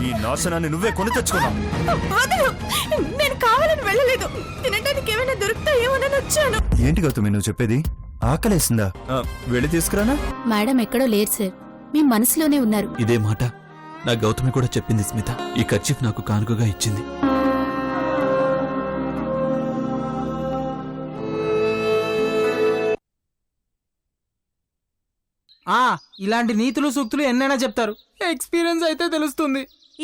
ఈ నాశనాన్ని నువ్వే కొని తెచ్చుకున్నావు. వదలు, నేను కావాలని వెళ్ళలేదు. తినడానికి ఏమైనా దొరుకుతాయేమోనని వచ్చాను. ఏంటి గౌతమి నువ్వు చెప్పేది? ఆకలేసిందా? వెళ్ళి తీసుకురానా? మేడం ఎక్కడో లేరు సార్, మీ మనసులోనే ఉన్నారు. ఇదే మాట నా గౌతమి కూడా చెప్పింది స్మిత. ఈ కర్చీఫ్ నాకు కానుకగా ఇచ్చింది. ఇలాంటి నీతులు సూక్తులు ఎన్నైనా చెప్తారు, ఎక్స్పీరియన్స్ అయితే తెలుస్తుంది.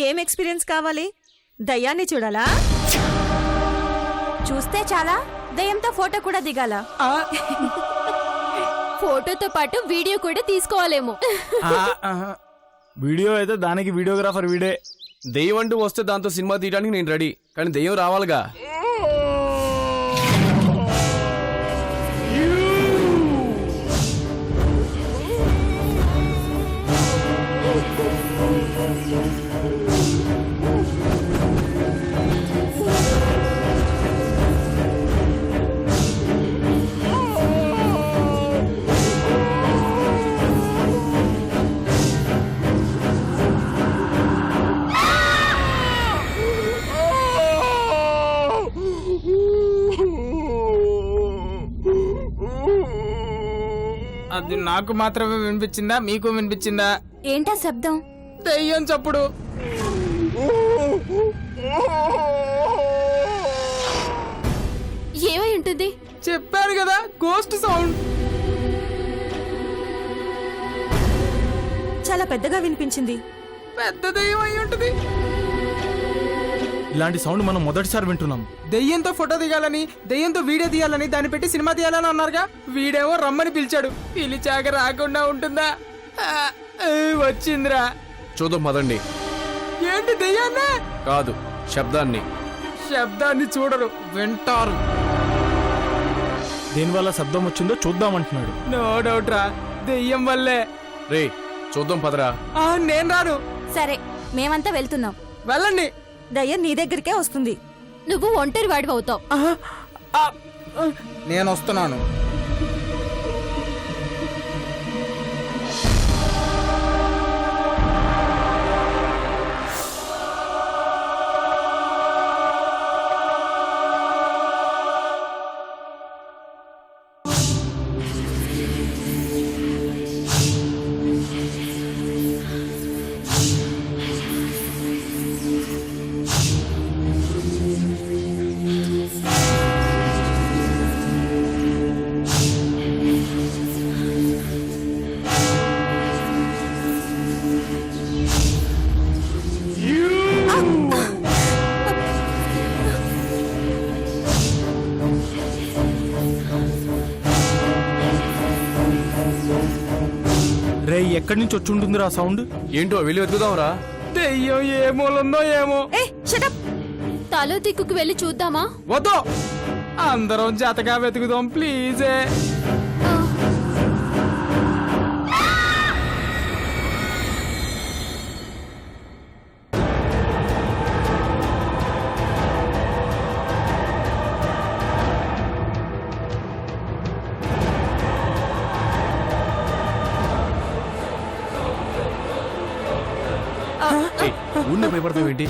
ఏం ఎక్స్పీరియన్స్ కావాలి? దయ్యాన్ని చూడాలా? చూస్తే చాలా, దయ్యంతో ఫోటో కూడా దిగాల. ఫోటోతో పాటు వీడియో కూడా తీసుకోవాలేమో. వీడియో అయితే దానికి వీడియోగ్రాఫర్ వీడే. దెయ్యం అంటూ వస్తే దాంతో సినిమా తీయడానికి నేను రెడీ, కానీ దెయ్యం రావాలిగా. అది నాకు మాత్రమే వినిపించిందా, మీకు వినిపించిందా? ఏంటా శబ్దం? దయ్యం చప్పుడు. ఏమై ఉంటుంది? చెప్పాను కదా, గోస్ట్ సౌండ్. చాలా పెద్దగా వినిపించింది. పెద్ద దయ్యం అయి ఉంటుంది. ఇలాంటి సౌండ్ మనం మొదటిసారి వింటున్నాం. దెయ్యంతో ఫోటో దిగాలని, దెయ్యంతో వీడియో తీయాలని, దాన్ని పెట్టి సినిమా తీయాలని అన్నారుగా. వీడేమో రమ్మని పిలిచాడు, పిలిచాక రాకుండా ఉంటుందా? వచ్చిందిరా. చూద్దాం పదండి. ఏంటి దెయ్యాన్నే? కాదు, శబ్దాన్ని. శబ్దాన్ని చూడరు, వింటారు. దేనివల్ల శబ్దం వచ్చిందో చూద్దామంటున్నాడు. నో డౌట్ రా, దెయ్యం వల్లే. రే చూద్దాం పదరా. నేను రాను. సరే, మేమంతా వెళ్తున్నాం. వెళ్ళండి. దయ్యం నీ దగ్గరికే వస్తుంది. నువ్వు ఒంటరి వాడివి అవుతావు. నేను వస్తున్నాను. రే ఎక్కడి నుంచి వచ్చి ఉంటుందిరా సౌండ్? ఏంటో వెళ్ళి వెతుకుదాంరా. దెయ్యం ఏ మూలందో ఏమో. తలో దిక్కుకు వెళ్ళి చూద్దామా? వద్దు, అందరం జతగా వెతుకుదాం ప్లీజే. ఊళ్ళో భయపడతావు ఏంటి?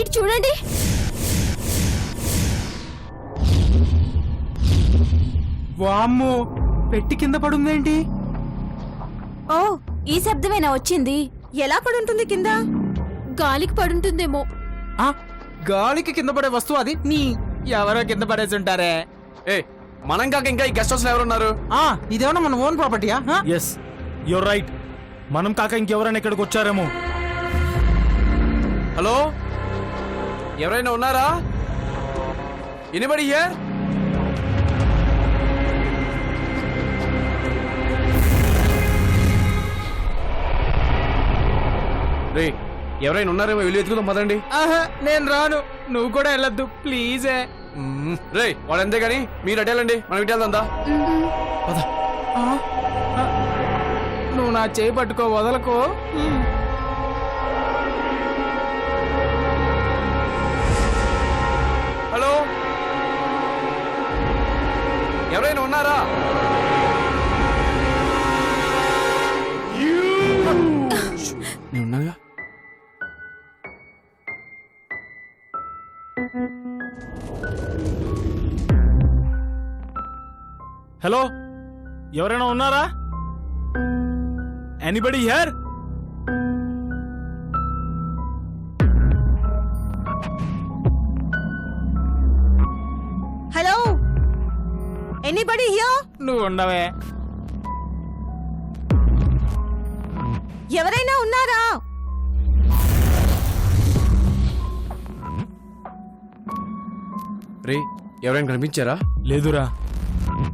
ఇటు చూడండి. వామ్మో, పెట్టి కింద పడుందేంటి? ఓ, ఈ శబ్దమేనా వచ్చింది? ఎలా పడుంటుంది కింద? గాలికి పడుంటుందేమో. ఆ, గాలికి కింద పడే వస్తువు అది నీ ఎవరో కింద పడేసి ఉంటారే. ఏ మనం కాక ఇంకా ఈ గెస్ట్ హౌస్ లో ఎవరున్నారు? ఇదేమన్నా మన ఓన్ ప్రాపర్టీయా? Yes you're right. మనం కాక ఇంకెవరైనా ఇక్కడికి వచ్చారేమో. హలో, ఎవరైనా ఉన్నారా? Anybody here? రే, ఎవరైనా ఉన్నారేమో వెళ్ళి వెతుకుదాం పదండి. నేను రాను, నువ్వు కూడా వెళ్ళొద్దు ప్లీజే. రే, వాడు అంతే గాని మీరు అటేళ్ళండి, మనం ఇటు వెళ్దా. నువ్వు నా చేయి పట్టుకో, వదలకో. హలో, ఎవరైనా ఉన్నారా? నేను ఉన్నాగా. హలో, ఎవరైనా ఉన్నారా? Anybody here? Hello, anybody here? నువ్వు ఉండవే. ఎవరైనా ఉన్నారా? రే, ఎవరైనా కనిపించారా? లేదురా.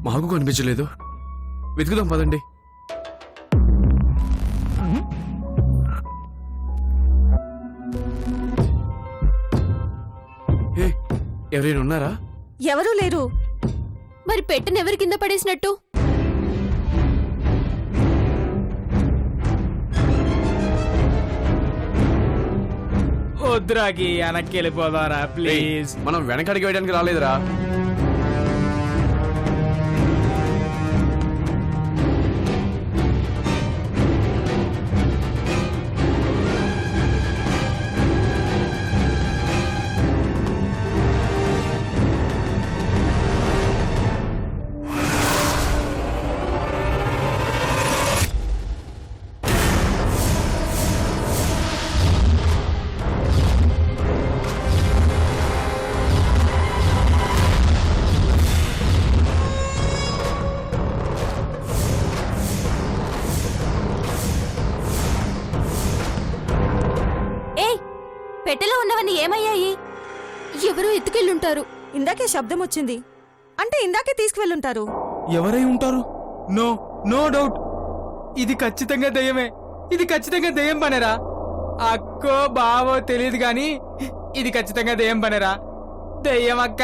మాకు కనిపించలేదు, వెతుకుదాం పదండి. ఏ, ఎవరైనా ఉన్నారా? ఎవరూ లేరు. మరి పెట్టెను ఎవరి కింద పడేసినట్టు? వద్దురాకి, వెనక్కి వెళ్ళిపోదారా ప్లీజ్. మనం వెనకడికి వేయడానికి రాలేదురా. పెట్టెలో ఉన్నవన్నీ ఏమయ్యాయి? ఎవరో ఎత్తుకెళ్ళుంటారు. ఇందాకే శబ్దం వచ్చింది అంటే ఇందాకే తీసుకువెళ్ళుంటారు. ఎవరై ఉంటారు? నో నో డౌట్, ఇది ఖచ్చితంగా దయ్యమే. ఇది ఖచ్చితంగా దయ్యం పనేరా. అక్కో బావో తెలియదు గాని ఇది ఖచ్చితంగా దయ్యం పనేరా. దయ్యం అక్క,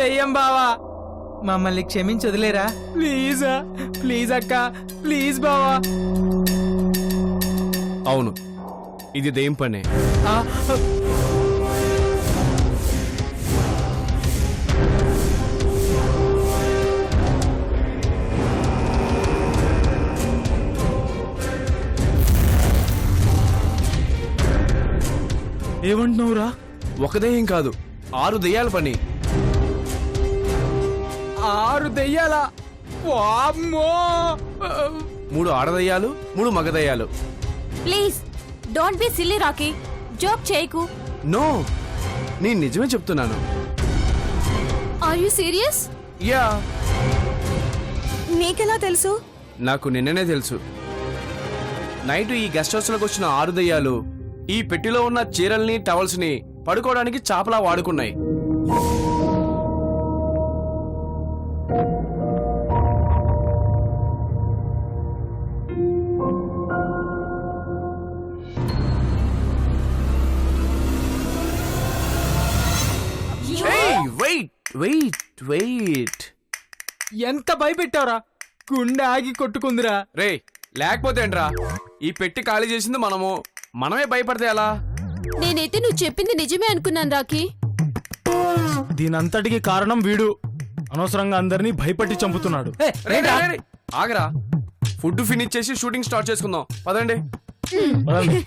దయ్యం బావా, మమ్మల్ని క్షమించి వదిలేరా ప్లీజా. ప్లీజ్ అక్క, ప్లీజ్ బావా. అవును, ఇది దెయ్యం పనే. ఏమంటున్నావురా? ఒక దెయ్యం కాదు, 6 దెయ్యాల పని. 6 దెయ్యాలా? వామ్మో. 3 ఆడదయ్యాలు, 3 మగదయ్యాలు. Please don't be silly Rocky. Joke చేయకు. నో, నేను నిజమే చెప్తున్నాను. Are you serious? యా, నీకెలా తెలుసు? నాకు నిన్ననే తెలుసు. నైట్ ఈ గెస్ట్ హౌస్ లోకి వచ్చిన 6 దయ్యాలు ఈ పెట్టిలో ఉన్న చీరల్ని టవల్స్ ని పడుకోవడానికి చాపలా వాడుకున్నాయి. వెయిట్, ఎంత భయపెట్టావురా, గుండె ఆగి కొట్టుకుందిరా. రే, లేకపోతే ఏంట్రా, ఈ పెట్టి ఖాళీ చేసింది మనమే భయపడితే ఎలా? నేనైతే నువ్వు చెప్పింది నిజమే అనుకున్నాను రాకీ. దీనంతటికి కారణం వీడు. అనవసరంగా అందరినీ భయపట్టి చంపుతున్నాడు. రే, ఆగరా, ఫుడ్ ఫినిష్ చేసి షూటింగ్ స్టార్ట్ చేసుకుందాం పదండి. పదండి.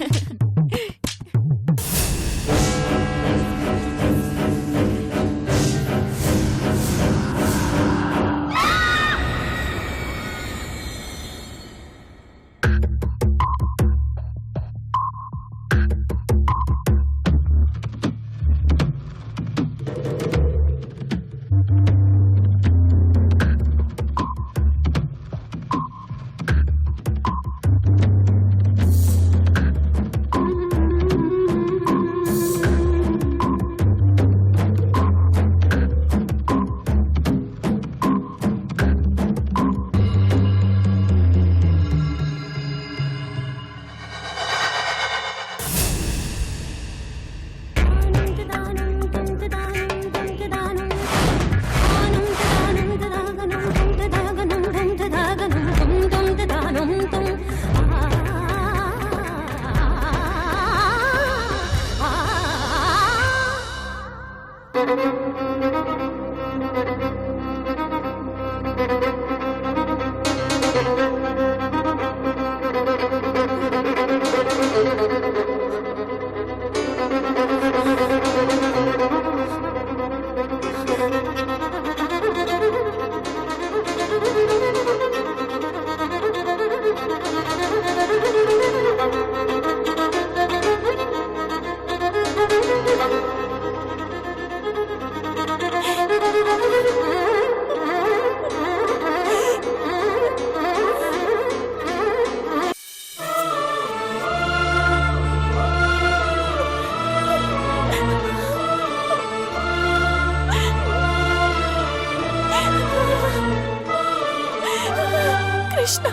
కృష్ణ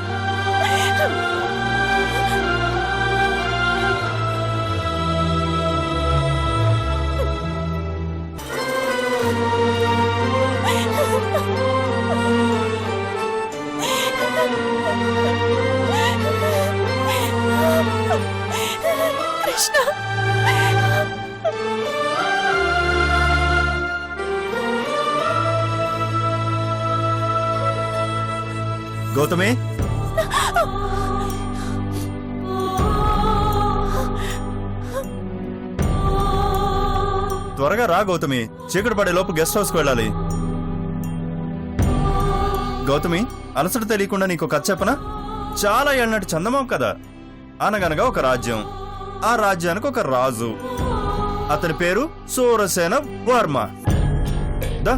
కృష్ణ గౌతమి త్వరగా రా గౌతమి, చీకటి పడే లోపు గెస్ట్ హౌస్కి వెళ్ళాలి. గౌతమి, అలసట తెలియకుండా నీకు కథ చెప్పనా? చాలా ఏళ్ళనాటి చందమామ కదా. అనగనగా ఒక రాజ్యం, ఆ రాజ్యానికి ఒక రాజు, అతని పేరు సూరసేన వర్మ. దా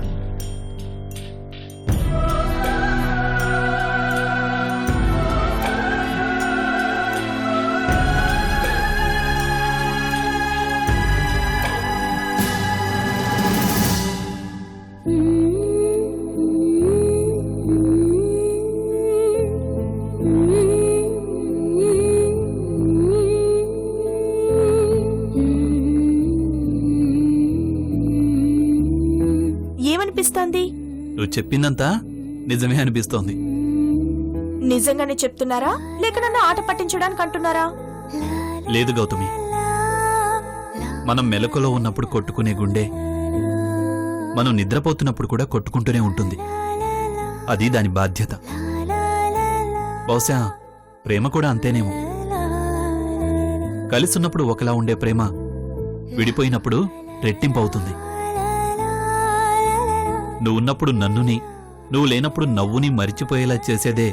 ఏమనిపిస్తోంది? నువ్వు చెప్పిందంతా నిజమే అనిపిస్తోంది. నిజంగానే చెప్తున్నారా లేక నన్ను ఆట పట్టించడానికి అంటున్నారా? లేదు గౌతమి, మనం మెలకులో ఉన్నప్పుడు కొట్టుకునే గుండె మనం నిద్రపోతున్నప్పుడు కూడా కొట్టుకుంటూనే ఉంటుంది. అది దాని బాధ్యత. బహుశా ప్రేమ కూడా అంతేనేమో. కలిసున్నప్పుడు ఒకలా ఉండే ప్రేమ విడిపోయినప్పుడు రెట్టింపు అవుతుంది. నువ్వున్నప్పుడు నన్నుని, నువ్వు లేనప్పుడు నవ్వుని మరిచిపోయేలా చేసేదే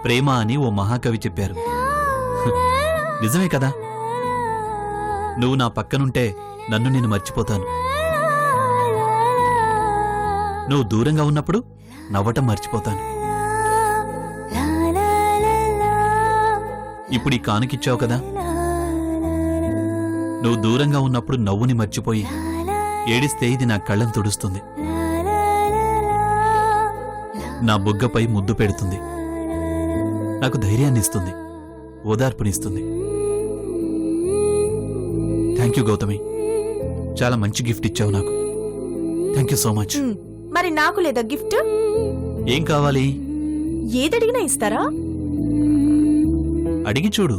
ప్రేమ అని ఓ మహాకవి చెప్పారు. నిజమే కదా. నువ్వు నా పక్కనుంటే నన్ను నేను మర్చిపోతాను. నువ్వు దూరంగా ఉన్నప్పుడు నవ్వటం మర్చిపోతాను. ఇప్పుడు ఈ కానుకిచ్చావు కదా, నువ్వు దూరంగా ఉన్నప్పుడు నవ్వుని మర్చిపోయి ఏడిస్తే ఇది నా కళ్ళను తుడుస్తుంది, నా బుగ్గపై ముద్దు పెడుతుంది, నాకు ధైర్యాన్ని ఇస్తుంది, ఓదార్పునిస్తుంది. థ్యాంక్ యూ గౌతమి, చాలా మంచి గిఫ్ట్ ఇచ్చావు నాకు. Thank you so much. మరి నాకు లేదా గిఫ్ట్? ఏం కావాలి? ఏదడిగినా ఇస్తారా? అడిగి చూడు.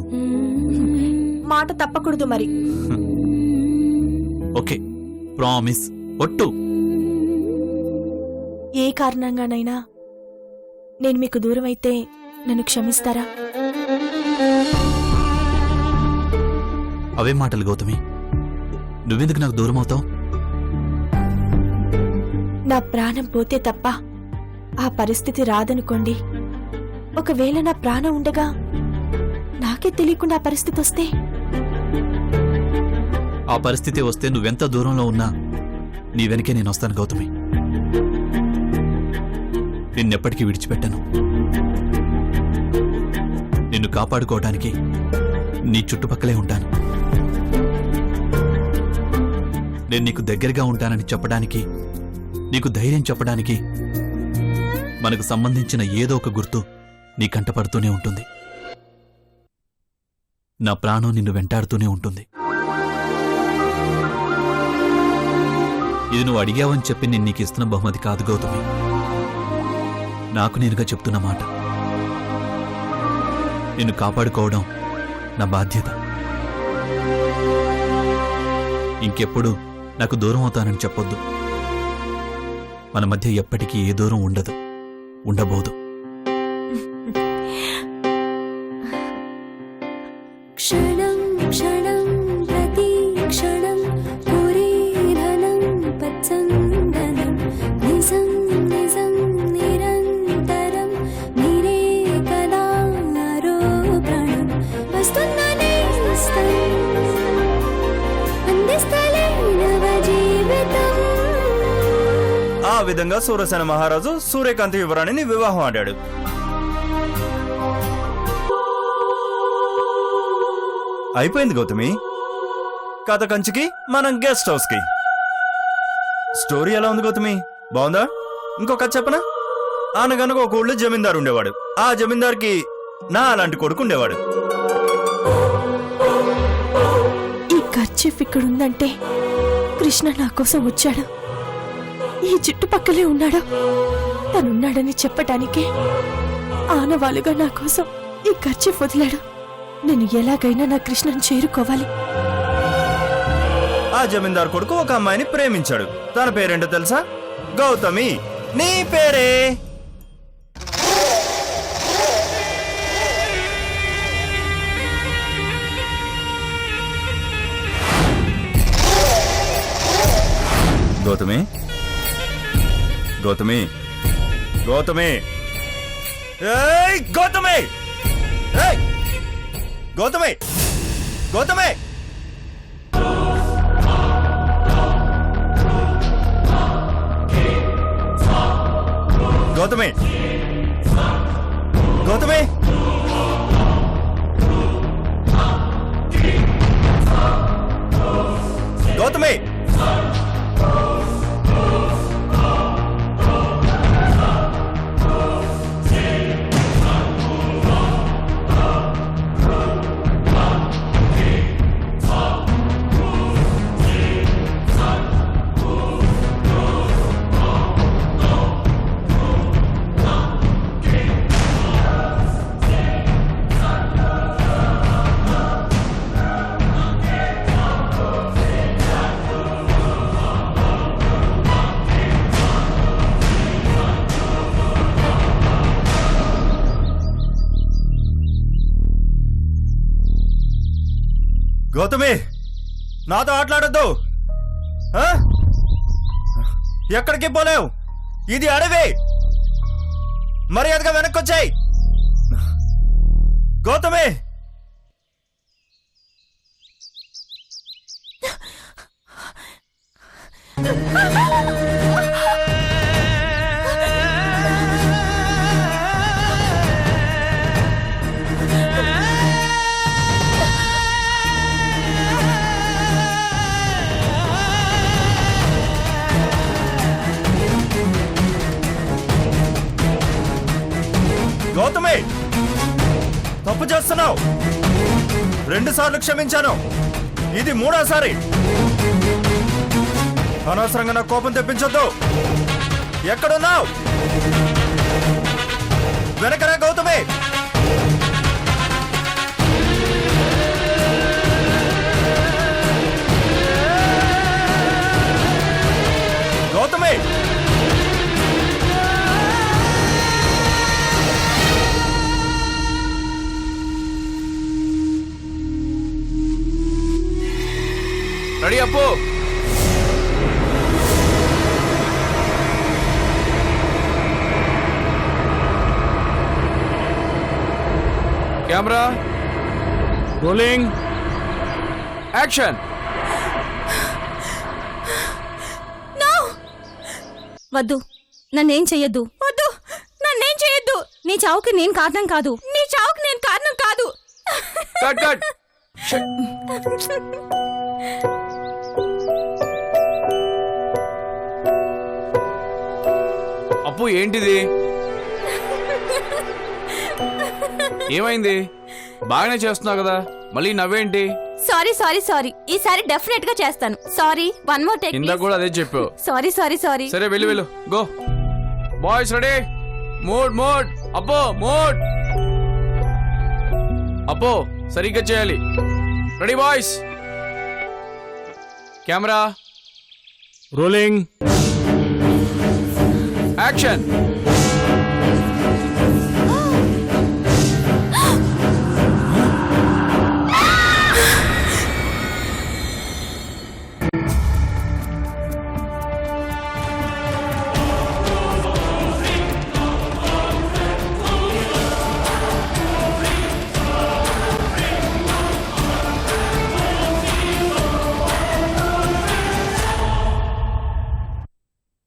మాట తప్పకూడదు మరి. Okay, promise. ఒట్టు. ఏ కారణంగానైనా నేను మీకు దూరం అయితే నన్ను క్షమిస్తారా? అవే మాటలు గౌతమి, నువ్వెందుకు నాకు దూరం అవుతావు? నా ప్రాణం పోతే తప్ప ఆ పరిస్థితి రాదనుకోండి. ఒకవేళ నా ప్రాణం ఉండగా నాకే తెలియకుండా ఆ పరిస్థితి వస్తే? ఆ పరిస్థితి వస్తే నువ్వెంత దూరంలో ఉన్నా నీ వెనకే నేను వస్తాను గౌతమి. నిన్నెప్పటికీ విడిచిపెట్టను. నిన్ను కాపాడుకోవడానికి నీ చుట్టుపక్కలే ఉంటాను. నేను నీకు దగ్గరగా ఉంటానని చెప్పడానికి, నీకు ధైర్యం చెప్పడానికి మనకు సంబంధించిన ఏదో ఒక గుర్తు నీ కంటపడుతూనే ఉంటుంది. నా ప్రాణం నిన్ను వెంటాడుతూనే ఉంటుంది. ఇది నువ్వు అడిగావని చెప్పి నేను నీకు ఇస్తున్న బహుమతి కాదు గౌతమి, నాకు నేనుగా చెప్తున్న మాట. నిన్ను కాపాడుకోవడం నా బాధ్యత. ఇంకెప్పుడు నాకు దూరం అవుతానని చెప్పొద్దు. మన మధ్య ఎప్పటికీ ఏ దూరం ఉండదు, ఉండబోదు. क्षणं क्षणं प्रतीक्षणं पुरीधनं पत्सन्दनं निजं निजं निरन्तरं निरेकदारोपणं वस्तुन्ननेस्तम् अन्यस्थले नवजीवितम्. ఆ విధంగా సూరసేన మహారాజు సూర్యకాంతి యువరాణిని వివాహం ఆడాడు. అయిపోయింది గౌతమి. కథ కంచికి మనం గెస్ట్ హౌస్ కి. స్టోరీ ఎలా ఉంది గౌతమి? బాగుందా? ఇంకో కథ చెప్పనా? అనగనగా ఒక ఊళ్ళో జమీందారు ఉండేవాడు. ఆ జమీందార్కి నా అలాంటి కొడుకు ఉండేవాడు. ఈ కర్చీఫ్ ఇక్కడుందంటే కృష్ణ నా కోసం వచ్చాడు. ఈ చుట్టుపక్కలే ఉన్నాడు. తనున్నాడని చెప్పటానికే ఆనవాలుగా నా కోసం ఈ కర్చీఫ్ వదిలాడు. నేను ఎలాగైనా నా కృష్ణను చేరుకోవాలి. ఆ జమీందార్ కొడుకు ఒక అమ్మాయిని ప్రేమించాడు. తన పేరేంటో తెలుసా? గౌతమి. నీ పేరే? గౌతమి, గౌతమి, గౌతమి, ఏయ్ గౌతమి, ఏయ్ గౌతమి, గౌతమి. గౌతమి, గౌతమి, గౌతమి. గౌతమి, నాతో ఆటలాడొద్దు. ఎక్కడికి పోలేవు. ఇది అడవి. మర్యాదగా వెనక్కొచ్చాయి. గౌతమి, గౌతమి, తప్పు చేస్తున్నావు. 2 సార్లు క్షమించాను. ఇది 3వ సారి. అనవసరంగా నా కోపం తెప్పించొద్దు. ఎక్కడున్నావు? వెనకరా గౌతమి. గౌతమి, రెడీ అప్పు. Camera rolling, action. వద్దు, నన్నేం చెయ్యొద్దు. వద్దు, నన్నేం చెయ్యొద్దు. నీ చావుకి నేను కారణం కాదు. నీ చావుకి నేను కారణం కాదు. Cut cut. అప్పు ఏంటిది? ఏమైంది? బాగానే చేస్తున్నావు కదా, మళ్ళీ నవ్వేంటి? Sorry sorry sorry. ఈసారి డెఫినెట్ గా చేస్తాను. సారీ. 1 more take. ఇందాక కూడా అదే చెప్పావు. Sorry sorry sorry. సరే వెళ్ళు వెళ్ళు. Go boys, ready. Mood mood. అప్పో మూడ్. అప్పో సరిగ్గా చేయాలి. Ready boys. Camera rolling. Action